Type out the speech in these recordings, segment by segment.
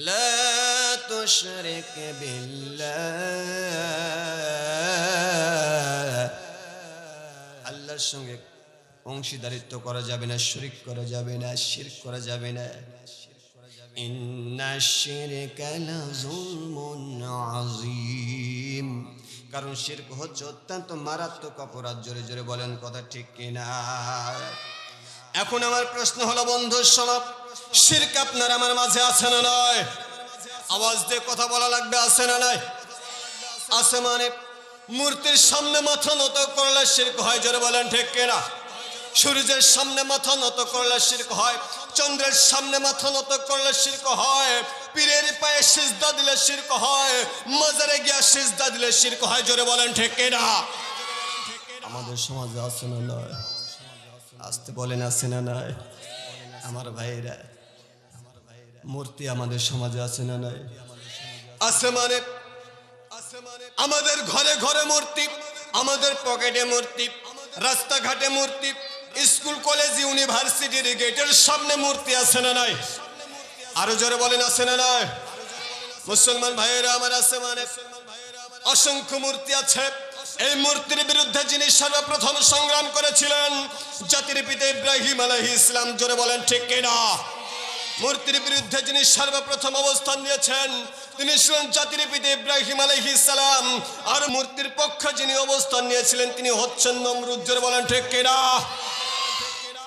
লা তুশরিক বিল্লাহ, আল্লাহর সঙ্গে অংশীদারিত্ব করা যাবে না, শরীক করা যাবে না, শিরক করা যাবে না। ইন্নাশ শিরকা লাযুলমুন আযীম, কারণ শিরক হচ্ছে অত্যন্ত মারাত্মক অপরাধ। জোরে জোরে বলেন কথা ঠিক কিনা? এখন আমার প্রশ্ন হলো বন্ধু সমাপ, শিরক আপনার আমার মাঝে আছে না নয়? আওয়াজ দিয়ে কথা বলা লাগবে, আছে না নয়? আছে মানে মূর্তির সামনে মাথা নত করলে শিরক হয়। জোরে বলেন ঠিক কিনা? সূর্যের সামনে মাথা নত করলে শিরক হয়, চন্দ্রের সামনে মাথা নত করলে শিরক হয়, পীরের পায়ে সিজদা দিলে শিরক হয়, মাজারে গিয়া সিজদা দিলে শিরক হয়। জোরে বলেন ঠিক কিনা? আমাদের সমাজে আছে না নয়? আসতে বলেন, আছে না নয়? আমার ভাইরা, মূর্তি আমাদের সমাজে আছে না নয়? আছে মানে আমাদের ঘরে ঘরে মূর্তি, আমাদের পকেটে মূর্তি, রাস্তাঘাটে মূর্তি, স্কুল কলেজ ইউনিভার্সিটির গেটের সামনে মূর্তি আছে না নাই? আরো জোরে বলেন, আছে না নাই? মুসলমান ভাইয়েরা আমার, আছে মানে অসংখ্য মূর্তি আছে। এই মূর্তির বিরুদ্ধে যিনি সর্বপ্রথম সংগ্রাম করেছিলেন, জাতির পিতা ইব্রাহিম আলাইহিস সালাম। জোরে বলেন ঠিক কিনা? মূর্তির বিরুদ্ধে যিনি সর্বপ্রথম অবস্থান নিয়েছেন, তিনি ছিলেন জাতির পিতা ইব্রাহিম আলাইহিস সালাম। আর মূর্তির পক্ষে যিনি অবস্থান নিয়েছিলেন, তিনি হচ্ছেন নমরুদ। জোরে বলেন ঠিক কিনা?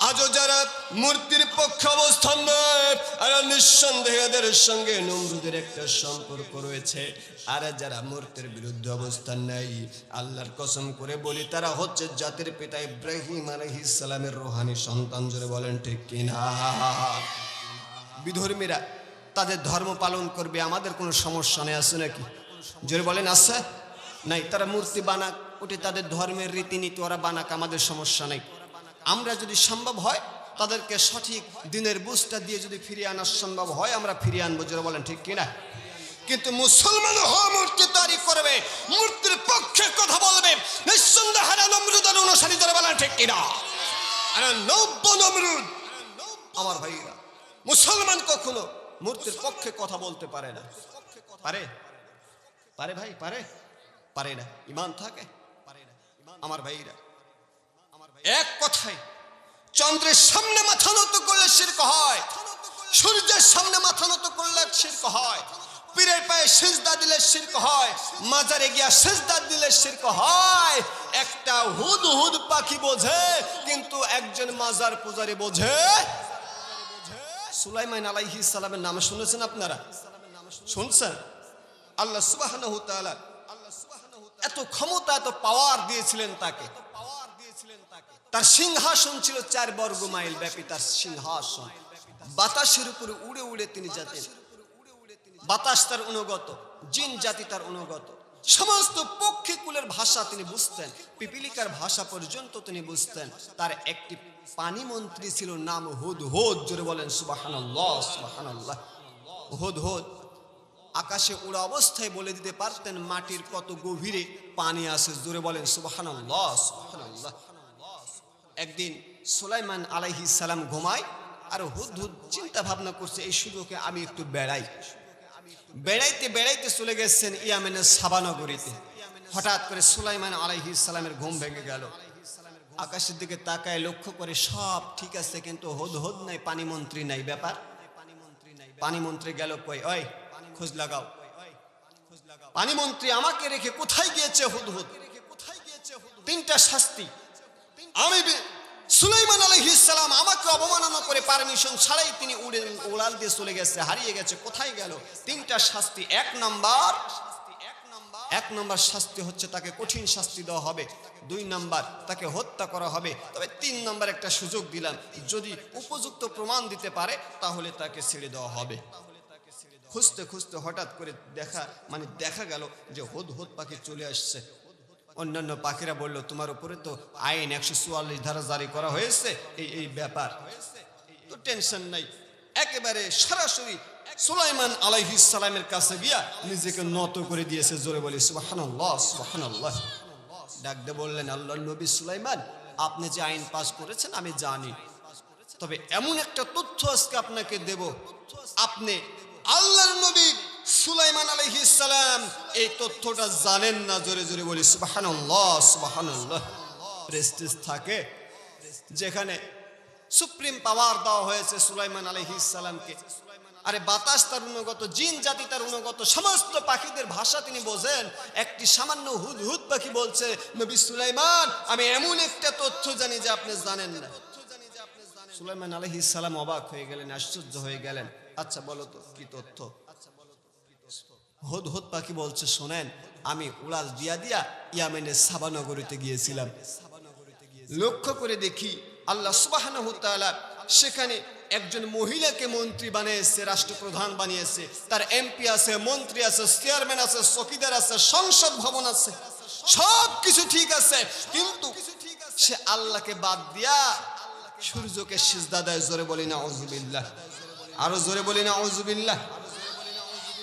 আজও যারা মূর্তির পক্ষে অবস্থান নেয়, আর নিঃসন্দেহে এদের সঙ্গে নমরুদের একটা সম্পর্ক রয়েছে। আর যারা মূর্তির বিরুদ্ধে অবস্থান নেয়, আল্লাহর কসম করে বলি, তারা হচ্ছে জাতির পিতা ইব্রাহিম আলাইহিস সালামের রূহানি সন্তান। জোরে বলেন ঠিক কিনা? বিধর্মীরা তাদের ধর্ম পালন করবে, আমাদের কোনো সমস্যা নেই, আছে নাকি? জোরে বলেন, আছে নাই? তারা মূর্তি বানাক, ওটি তাদের ধর্মের রীতিনীতি, ওরা বানাক, আমাদের সমস্যা নেই। আমরা যদি সম্ভব হয় তাদেরকে সঠিক দিনের বুঝটা দিয়ে যদি ফিরিয়ে আনা সম্ভব হয়, আমরা ফিরিয়ে আনবো। জোরে বলেন ঠিক কিনা? কিন্তু মুসলমান হওয়া মূর্তি তৈরি করবে, মূর্তির পক্ষে কথা বলবে, নিঃসন্দেহে নমরুদের অনুসারী। জোরে বলেন ঠিক কিনা? আরে নব্য নমরুদ। আমার ভাইরা, মুসলমান কখনো মূর্তির পক্ষে কথা বলতে পারে না। পারে? পারে ভাই? পারে? পারে না। ঈমান থাকে? আমার ভাইরা, এক কথায় চন্দ্রের সামনে মাথা নত করলে শিরক হয়, সূর্যের সামনে মাথা নত করলে শিরক হয়, পীরের পায়ে সিজদা দিলে শিরক হয়, মাজারে গিয়া সিজদা দিলে শিরক হয়। একটা হুদহুদ পাখি বোঝে, কিন্তু একজন মাজার পূজারী বোঝে। সুলাইমান আলাইহিস সালামের নাম শুনেছেন আপনারা? শুনছেন? আল্লাহ সুবহানাহু ওয়া তাআলা এত ক্ষমতা, এত পাওয়ার দিয়েছিলেন তাকে। তার সিংহাসন ছিল 4 বর্গ মাইল ব্যাপী। তার সিংহাসন বাতাসের উপরে উড়ে উড়ে তিনি যেতেন। বাতাস তার অনুগত, জিন জাতি তার অনুগত, সমস্ত পক্ষীকুলের ভাষা তিনি বুঝতেন, পিপিলিকার ভাষা পর্যন্ত তিনি বুঝতেন। তার একটি পানি মন্ত্রী ছিল, নাম হুদহুদ। জোরে বলেন সুবহানাল্লাহ, সুবহানাল্লাহ। হুদহুদ আকাশে উড়া অবস্থায় বলে দিতে পারতেন মাটির কত গভীরে পানি আছে। জোরে বলেন সুবহানাল্লাহ, সুবহানাল্লাহ। একদিন সুলাইমান আলাইহিস সালাম ঘুমায়, আর হুদহুদ চিন্তা ভাবনা করছে, এই সুযোগে আমি একটু বেড়াই। বেড়াইতে বেড়াইতে চলে গেছেন ইয়ামেনের সাবা নগরীতে। হঠাৎ করে সুলাইমান আলাইহিস সালামের ঘুম ভেঙে গেল। আকাশের দিকে তাকায়, লক্ষ্য করে সব ঠিক আছে, কিন্তু হুদহুদ নাই, পানি মন্ত্রী নাই। ব্যাপার, পানি মন্ত্রী গেল কই? ওই খোঁজ লাগাও। পানি মন্ত্রী আমাকে রেখে কোথায় গিয়েছে হুদহুদ? 3টা শাস্তি। আমি সুলাইমান আলাইহিস সালাম আমাকে অবমাননা করে পারমিশন ছাড়াই তিনি উড়াল দিয়ে চলে গেছে, হারিয়ে গেছে। কোথায় গেল? 3টা শাস্তি। এক নম্বর শাস্তি হচ্ছে তাকে কঠিন শাস্তি দেওয়া হবে। 2 নম্বর তাকে হত্যা করা হবে। তবে 3 নম্বর একটা সুযোগ দিলাম, যদি উপযুক্ত প্রমাণ দিতে পারে তাহলে তাকে ছেড়ে দেওয়া হবে। খুঁজতে খুঁজতে হঠাৎ করে দেখা গেল যে হুদহুদ পাখি চলে আসছে। অন্যান্য পাখিরা বলল, তোমার উপরে তো আইন 144 ধারা জারি করা হয়েছে, এই ব্যাপার তো টেনশন নাই। একেবারে সরাসরি সুলাইমান আলাইহিস সালামের কাছে গিয়া নিজেকে নত করে দিয়েছে। জোরে বলি সুবহানাল্লাহ, সুবহানাল্লাহ। ডাক দিয়ে বললেন, আল্লাহর নবী সুলাইমান, আপনি যে আইন পাস করেছেন আমি জানি, তবে এমন একটা তথ্য আজকে আপনাকে দেব, আপনি আল্লাহর সুলাইমান আলাইহিস সালাম এই তথ্যটা জানেন না। জোরে জোরে বলি সুবহানাল্লাহ সুবহানাল্লাহ। প্রেস্টিজ থাকে যেখানে সুপ্রিম পাওয়ার দেওয়া হয়েছে সুলাইমান আলাইহিস সালামকে। আরে বাতাস তার অনুগত, জিন জাতি তার অনুগত, সমস্ত পাখিদের ভাষা তিনি বোঝেন। একটি সামান্য হুদহুদ পাখি বলছে, নবী সুলাইমান আমি এমন একটা তথ্য জানি যে আপনি জানেন না। সুলাইমান আলাইহিস সালাম অবাক হয়ে গেলেন, আশ্চর্য হয়ে গেলেন। আচ্ছা বলো তো কি তথ্য? হুদহুদ পাখি বলছে, শোনেন আমি উড়াল দিয়া দিয়া ইয়ামেনের সাবা নগরীতে গিয়েছিলাম। লক্ষ্য করে দেখি আল্লাহ সুবহানাহু ওয়া তাআলা সেখানে একজন মহিলাকে মন্ত্রী বানিয়েছে, রাষ্ট্রপ্রধান বানিয়েছে। তার এমপি আছে, মন্ত্রী আছে, চেয়ারম্যান আছে, চকিদার আছে, সংসদ ভবন আছে, সব কিছু ঠিক আছে। কিন্তু সে আল্লাহকে বাদ দিয়া সূর্যকে সিজদা দেয়। জোরে বলি না আউযুবিল্লাহ, আরো জোরে বলি না আউযুবিল্লাহ।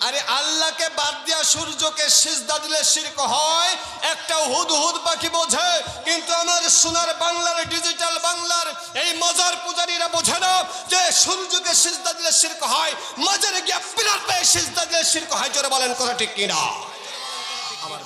আরে আল্লাহকে বাদ দিয়া সূর্যকে সিজদা দিলে শিরক হয়, একটা হুদহুদ পাখি বোঝে। কিন্তু আমার সোনার বাংলার, ডিজিটাল বাংলার এই মজার পূজারীরা বোঝে না যে সূর্যকে সিজদা দিলে শিরক হয়, মাজারে গিয়ে পিলার পায়ে সিজদা দিলে শিরক হয়। জোরে বলেন কথা ঠিক কিনা? আমার